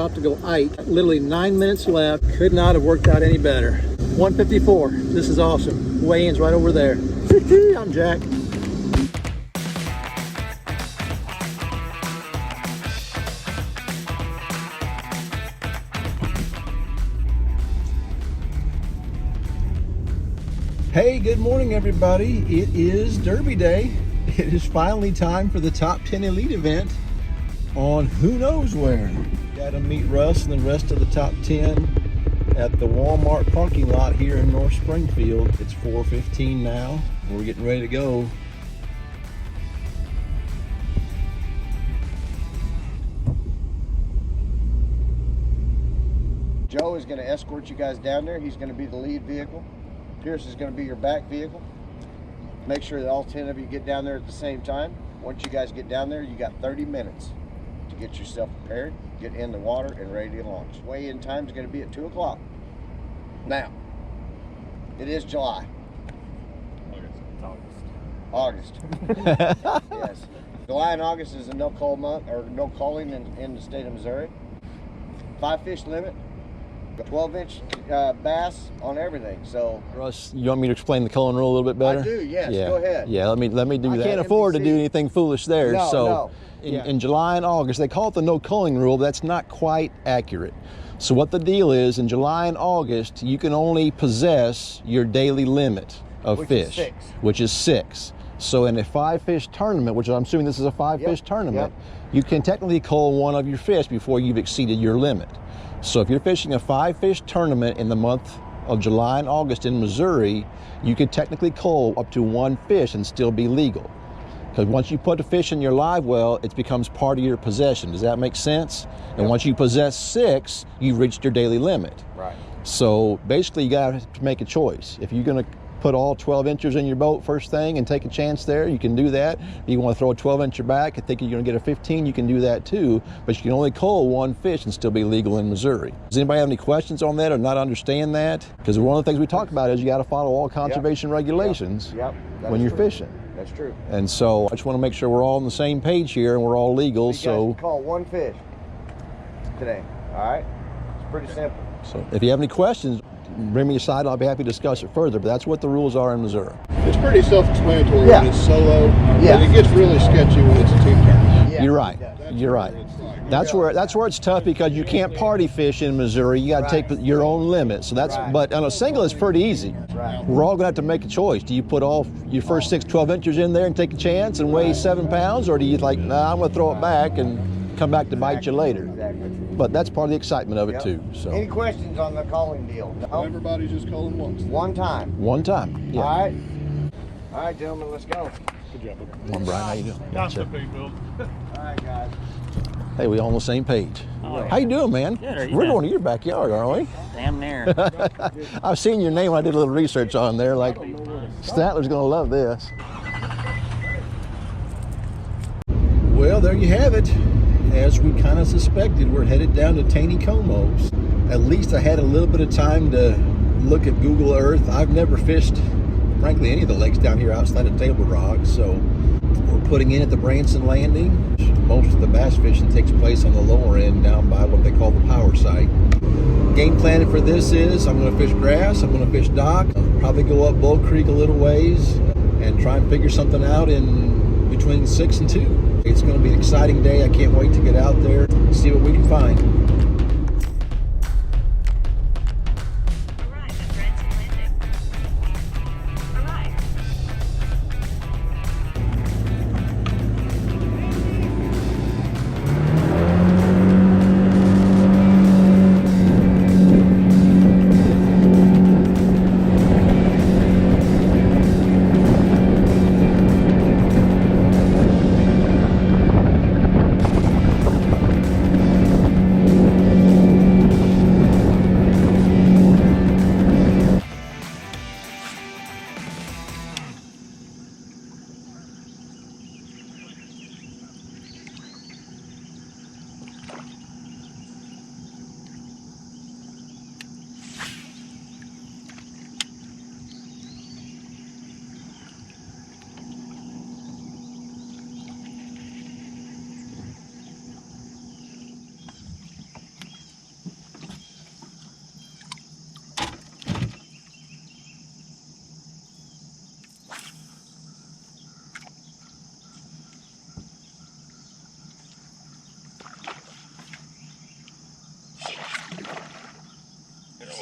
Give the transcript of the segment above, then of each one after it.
About to go 8, literally 9 minutes left. Could not have worked out any better. 154, this is awesome. Weigh-in's right over there. I'm Jack. Hey, good morning everybody. It is Derby Day. It is finally time for the top 10 elite event on who knows where. Got to meet Russ and the rest of the top 10 at the Walmart parking lot here in North Springfield. It's 4:15 now. We're getting ready to go. Joe is going to escort you guys down there. He's going to be the lead vehicle. Pierce is going to be your back vehicle. Make sure that all 10 of you get down there at the same time. Once you guys get down there, you got 30 minutes to get yourself prepared, get in the water, and ready to launch. Weigh-in time is going to be at 2 o'clock. Now, it is July. August. Yes. July and August is a no-call month, or no calling in the state of Missouri. 5 fish limit. 12-inch bass on everything. So, Russ, you want me to explain the culling rule a little bit better? I do. Yes. Yeah. Go ahead. Yeah. Let me do that. I can't NBC. afford to do anything foolish there. No, so, no. In July and August, they call it the no culling rule, but that's not quite accurate. So what the deal is, in July and August, you can only possess your daily limit of fish, which is 6. So in a 5-fish tournament, which I'm assuming this is a 5-fish tournament, you can technically cull one of your fish before you've exceeded your limit. So if you're fishing a 5-fish tournament in the month of July and August in Missouri, you could technically cull up to 1 fish and still be legal. Because once you put a fish in your live well, it becomes part of your possession. Does that make sense? And once you possess 6, you've reached your daily limit. Right. So basically you got to make a choice. If you're going to put all 12 inchers in your boat first thing and take a chance there, you can do that. If you want to throw a 12-incher back and think you're going to get a 15, you can do that too, but you can only cull 1 fish and still be legal in Missouri. Does anybody have any questions on that or not understand that? Because one of the things we talk about is you got to follow all conservation regulations when you're fishing. That's true. And so I just want to make sure we're all on the same page here and we're all legal. So you guys can call 1 fish today. All right? It's pretty simple. So if you have any questions, bring me aside, I'll be happy to discuss it further, but that's what the rules are in Missouri. It's pretty self-explanatory when it's solo, but it gets really sketchy when it's a team tournament. You're right. You're right. That's where it's tough because you can't party fish in Missouri. You got to take your own limit. So that's but on a single it's pretty easy. We're all going to have to make a choice. Do you put all your first 6 12-inchers in there and take a chance and weigh 7 pounds, or do you like, nah, I'm going to throw it back and come back to bite you later? But that's part of the excitement of it too. So. Any questions on the calling deal? No? Everybody's just calling once. One time. One time. Yeah. All right, gentlemen, let's go. Good job. Well, Brian, how you doing? Gotcha. All right, guys. Hey, we all on the same page. Oh, how you doing, man? Good. We're going to your backyard, aren't we? Damn near. I've seen your name when I did a little research on there. Like, Statler's going to love this. Well, there you have it. As we kind of suspected, we're headed down to TANEYCOMO. At least I had a little bit of time to look at Google Earth. I've never fished, frankly, any of the lakes down here outside of Table Rock, so we're putting in at the Branson Landing. Most of the bass fishing takes place on the lower end down by what they call the power site. Game planning for this is I'm going to fish grass, I'm going to fish dock, I'll probably go up Bull Creek a little ways and try and figure something out in between 6 and 2. It's going to be an exciting day. I can't wait to get out there and see what we can find.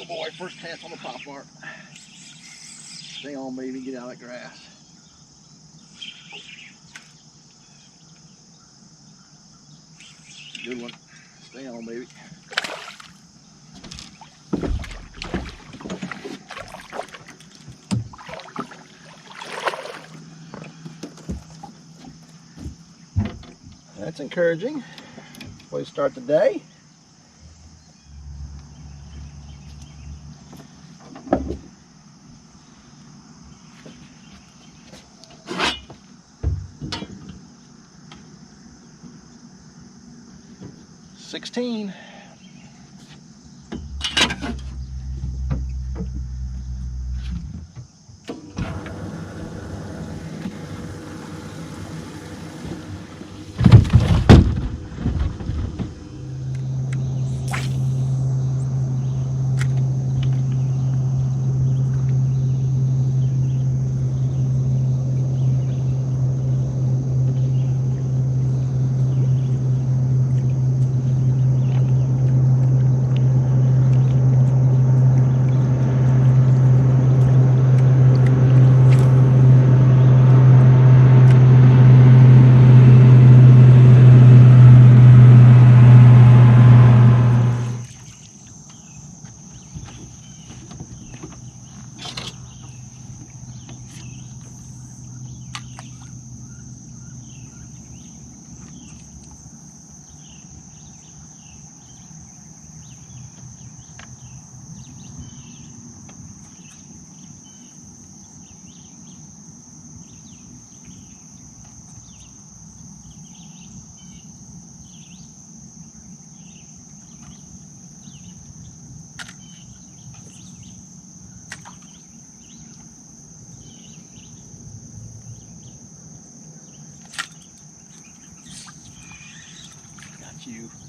Oh boy, first pass on the pop bar. Stay on, baby, get out of that grass. Good one. Stay on, baby. That's encouraging. Way to start the day. $16.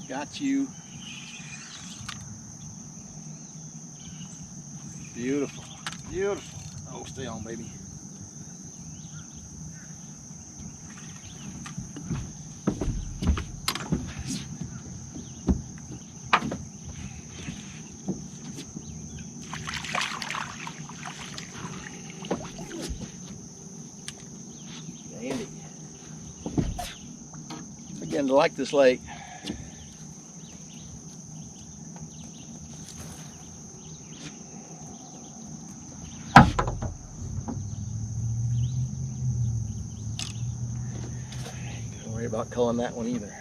Got you. Beautiful, beautiful. Oh, stay on, baby. Dandy. Again, to like this lake. Don't worry about culling that one either.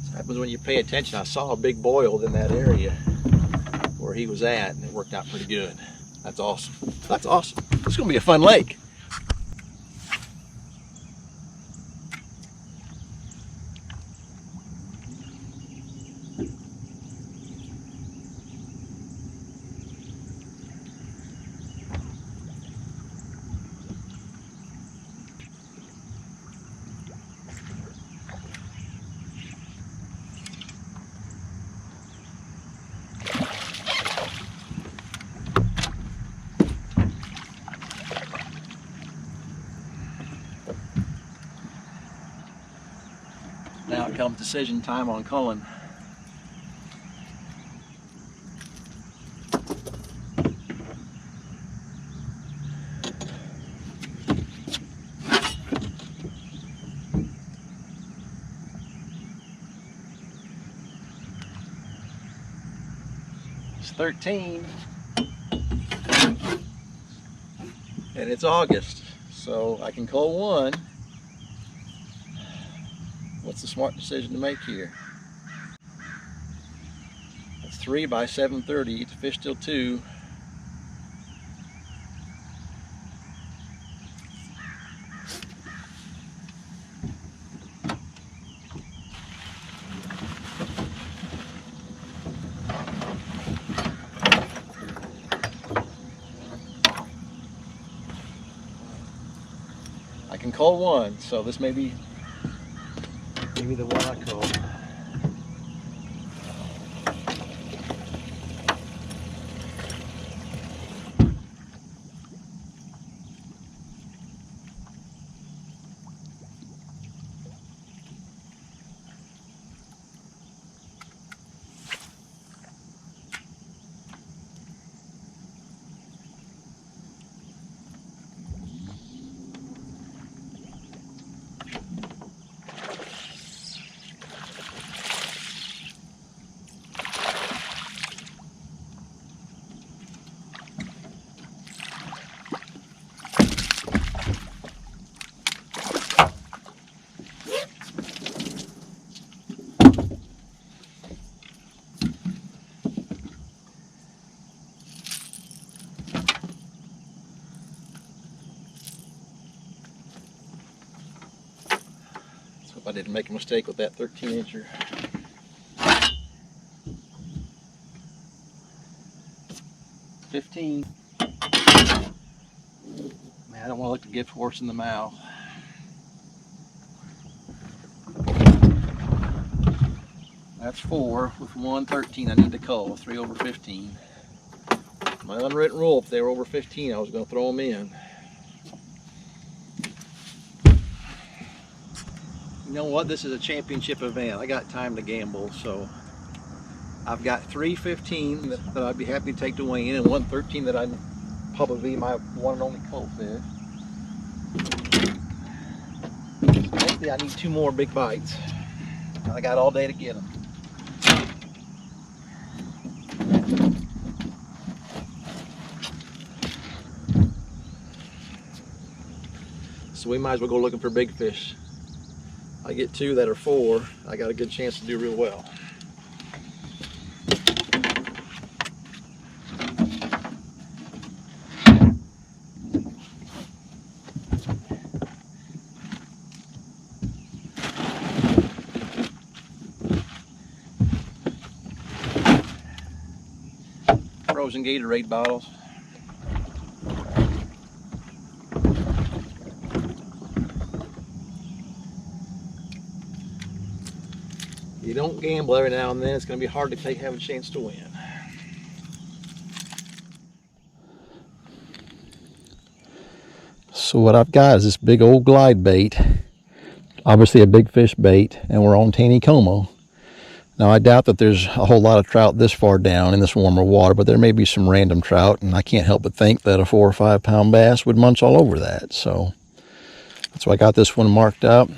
This happens when you pay attention. I saw a big boil in that area where he was at, and it worked out pretty good. That's awesome. That's awesome. It's gonna be a fun lake. Now it comes decision time on culling. It's 13 and it's August, so I can cull one. What's the smart decision to make here? That's 3 by 7:30. Eat the fish till 2. I can cull one, so this may be maybe the one I cull. I didn't make a mistake with that 13-incher. $15. Man, I don't want to look the gift horse in the mouth. That's 4 with 113. I need to call 3 over 15. My unwritten rule: if they were over 15, I was going to throw them in. You know what? This is a championship event. I got time to gamble, so I've got 3 15 that I'd be happy to take to weigh in, and 1 13 that I'd probably be my one and only cold fish. Hopefully, I need 2 more big bites. I got all day to get them. So we might as well go looking for big fish. I get 2 that are 4, I got a good chance to do real well. Frozen Gatorade bottles. You don't gamble every now and then, it's going to be hard to have a chance to win. So what I've got is this big old glide bait, obviously a big fish bait, and we're on TANEYCOMO. Now I doubt that there's a whole lot of trout this far down in this warmer water, but there may be some random trout, and I can't help but think that a 4 or 5 pound bass would munch all over that. So that's why I got this one marked up.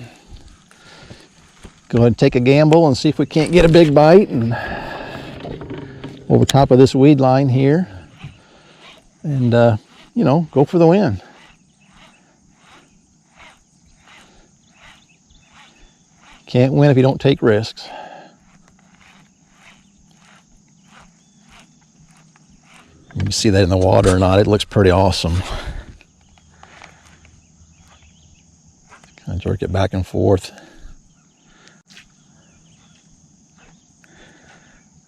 Go ahead and take a gamble and see if we can't get a big bite, and over top of this weed line here, and you know, go for the win. Can't win if you don't take risks. You can see that in the water or not, it looks pretty awesome. Kind of jerk it back and forth.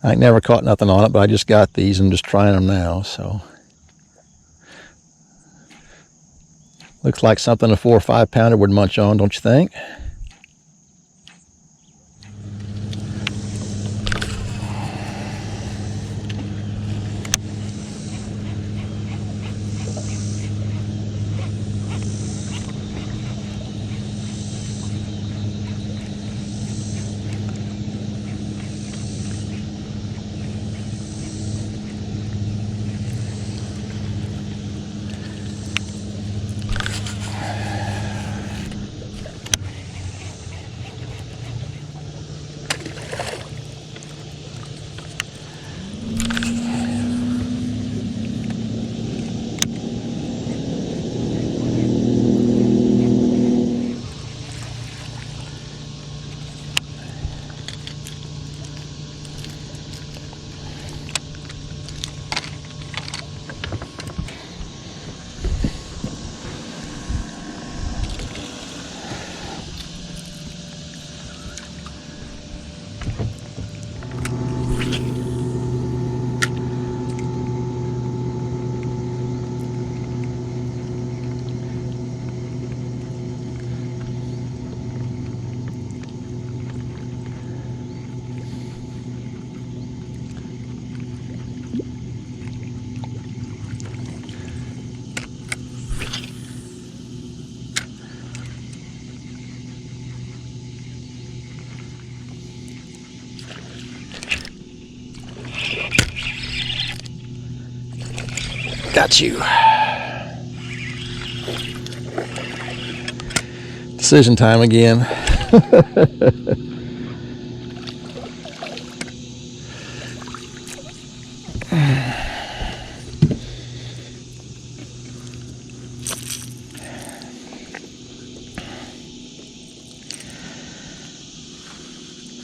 I ain't never caught nothing on it, but I just got these and just trying them now, so. Looks like something a 4 or 5 pounder would munch on, don't you think? Got you. Decision time again.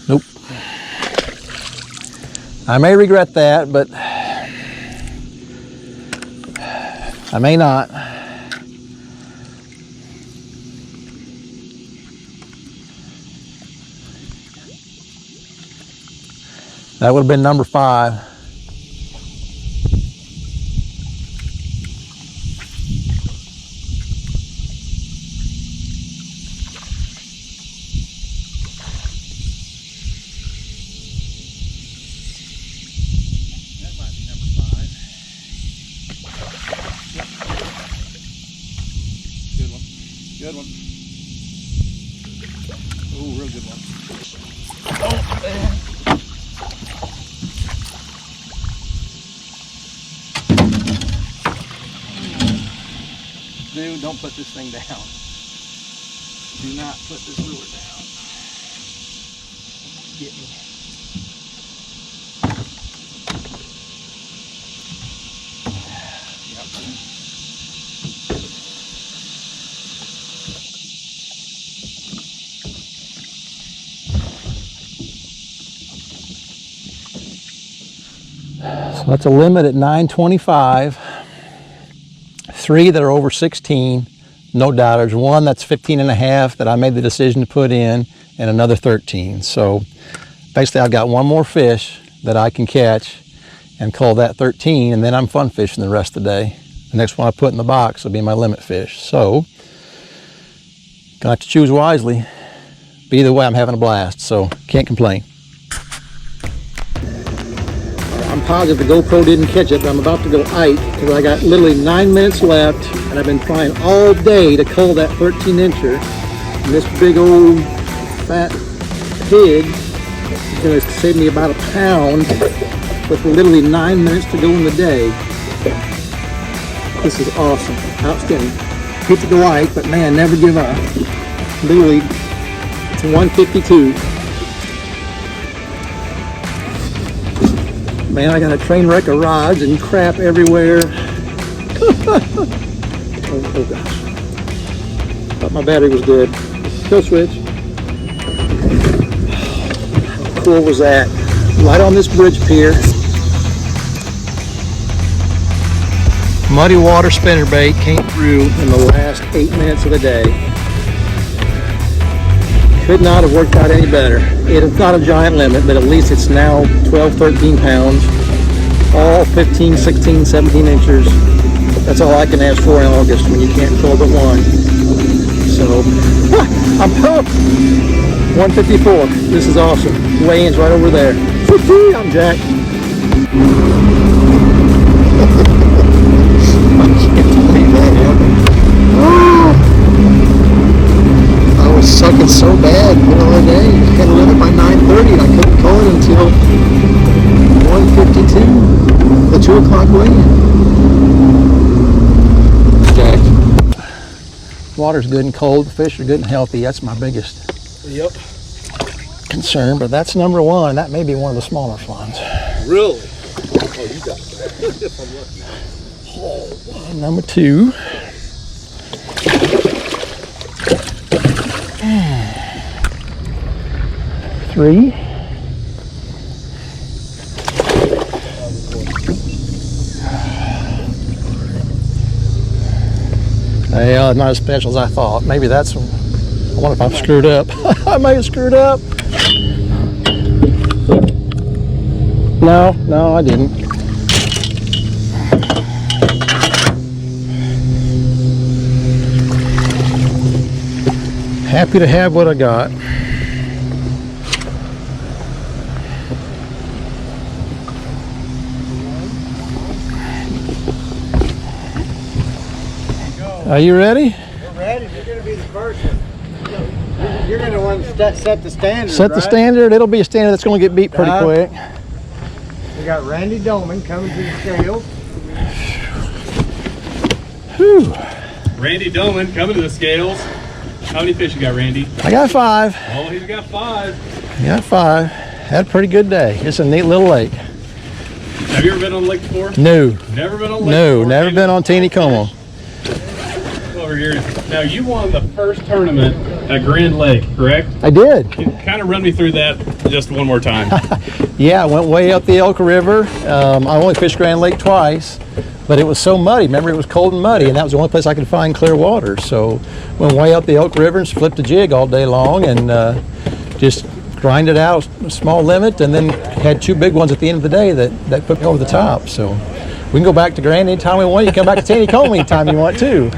Nope. I may regret that, but I may not. That would have been number 5. That might be number 5. Good one. Good one. Oh, real good one. Oh, man. Dude, don't put this thing down. Do not put this lure down. Get me. So that's a limit at 925. 3 that are over 16, no doubt. There's one that's 15 and a half that I made the decision to put in, and another 13. So basically I've got one more fish that I can catch and call that 13, and then I'm fun fishing the rest of the day. The next one I put in the box will be my limit fish. So gonna have to choose wisely. But either way, I'm having a blast, so can't complain. I'm positive the GoPro didn't catch it, but I'm about to go ite because I got literally 9 minutes left, and I've been trying all day to cull that 13-incher. And this big old fat pig is going to save me about a pound with literally 9 minutes to go in the day. This is awesome, outstanding. Hate to go ite, but man, never give up. Literally, it's 152. Man, I got a train wreck of rods and crap everywhere. oh gosh. Thought my battery was dead. Kill switch. How cool was that? Right on this bridge pier. Muddy water spinnerbait came through in the last 8 minutes of the day. Could not have worked out any better. It's not a giant limit, but at least it's now 12, 13 pounds. All 15, 16, 17 inches. That's all I can ask for in August when you can't kill but one. So, I'm pumped. 154. This is awesome. Weigh-in's right over there. I'm Jack. I can't believe that happened. I was sucking so bad the middle of the day. I had a limit by 9:30 and I couldn't call it until 1:52. The 2 o'clock weigh-in. Jack. Water's good and cold. The fish are good and healthy. That's my biggest concern. But that's number 1. That may be one of the smaller ones. Really? Oh, you got that. If I'm lucky. Oh, number 2. Three. Yeah, not as special as I thought. Maybe that's. I wonder if I've screwed up. I may have screwed up. No, I didn't. Happy to have what I got. Are you ready? We're ready. You're going to be the first one. You're going to want to set the standard. Set the standard. It'll be a standard that's going to get beat pretty quick. We got Randy Doman coming to the scales. Whew. Randy Doman coming to the scales. How many fish you got, Randy? I got 5. Oh, he's got 5. I got 5. Had a pretty good day. It's a neat little lake. Have you ever been on the lake before? No. Never been on the lake No, before? never been on TANEYCOMO. Over here. Now, you won the first tournament at Grand Lake, correct? I did. Can you kind of run me through that just one more time? Yeah, I went way up the Elk River. I only fished Grand Lake twice, but it was so muddy. Remember, it was cold and muddy, and that was the only place I could find clear water. So went way up the Elk River and flipped a jig all day long, and just grinded out a small limit, and then had 2 big ones at the end of the day that put me over the top. So we can go back to Grand anytime we want. You can come back to Taneycommo anytime you want too.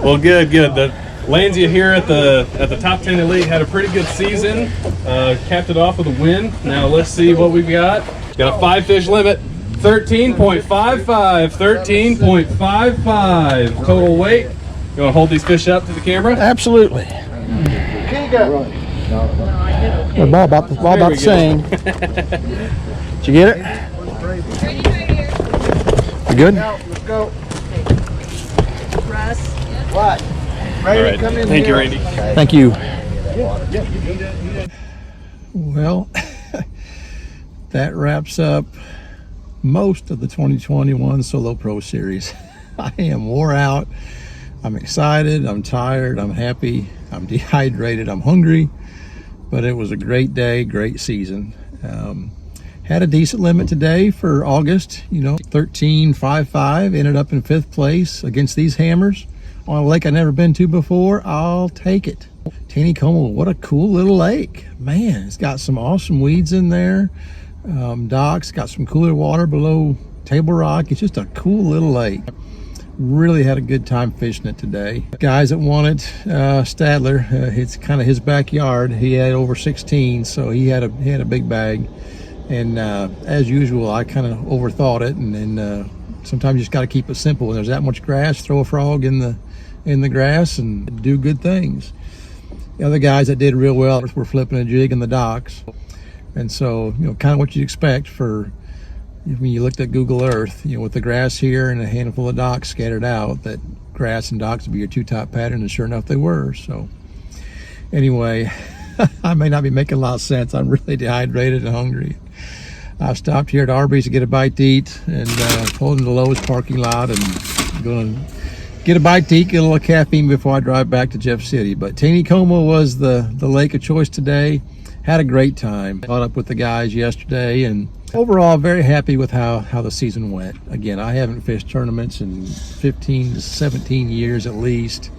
Well, good. The Lanzia here at the top 10 elite had a pretty good season. Capped it off with a win. Now let's see what we've got. Got a 5-fish limit. 13.55. 13.55 total weight. You want to hold these fish up to the camera? Absolutely. The ball about the same. Did you get it? You good? Let's go. Russ. What? Randy, come in. Thank you, Randy. Thank you. Well, that wraps up most of the 2021 Solo Pro Series. I am wore out. I'm excited. I'm tired. I'm happy. I'm dehydrated. I'm hungry. But it was a great day, great season. Had a decent limit today for August, 13.55. Ended up in 5th place against these hammers on a lake I've never been to before. I'll take it. Taneycommo, what a cool little lake. Man, it's got some awesome weeds in there. Docks, got some cooler water below Table Rock. It's just a cool little lake. Really had a good time fishing it today. Guys that won it, Stadler, it's kind of his backyard. He had over 16, so he had a big bag. And as usual, I kind of overthought it, and then sometimes you just got to keep it simple. When there's that much grass, throw a frog in the grass and do good things. The other guys that did real well were flipping a jig in the docks, and so kind of what you'd expect for when you looked at Google Earth, with the grass here and a handful of docks scattered out, that grass and docks would be your 2 top pattern, and sure enough they were. So anyway, I may not be making a lot of sense. I'm really dehydrated and hungry. I stopped here at Arby's to get a bite to eat, and pulled into the Lowe's parking lot and going to get a bite to eat, get a little caffeine before I drive back to Jeff City. But Taneycommo was the lake of choice today. Had a great time. Caught up with the guys yesterday, and overall very happy with how the season went. Again, I haven't fished tournaments in 15 to 17 years at least,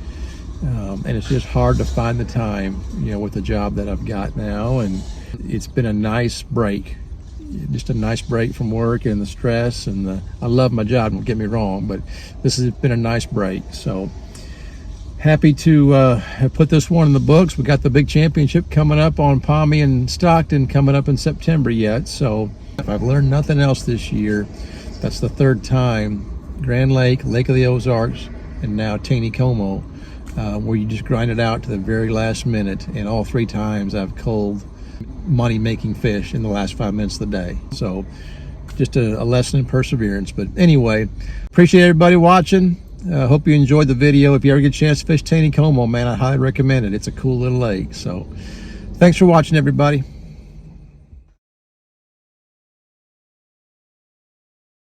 and it's just hard to find the time, with the job that I've got now. And it's been a nice break. Just a nice break from work and the stress, and I love my job, don't get me wrong, but this has been a nice break. So happy to have put this one in the books. We got the big championship coming up on Palmy and Stockton coming up in September yet. So if I've learned nothing else this year, that's the 3rd time, Grand Lake, Lake of the Ozarks, and now Taneycommo, where you just grind it out to the very last minute. And all 3 times I've culled money-making fish in the last 5 minutes of the day. So just a lesson in perseverance. But anyway, appreciate everybody watching. Hope you enjoyed the video. If you ever get a chance to fish Taneycommo, man, I highly recommend it. It's a cool little lake. So thanks for watching, everybody.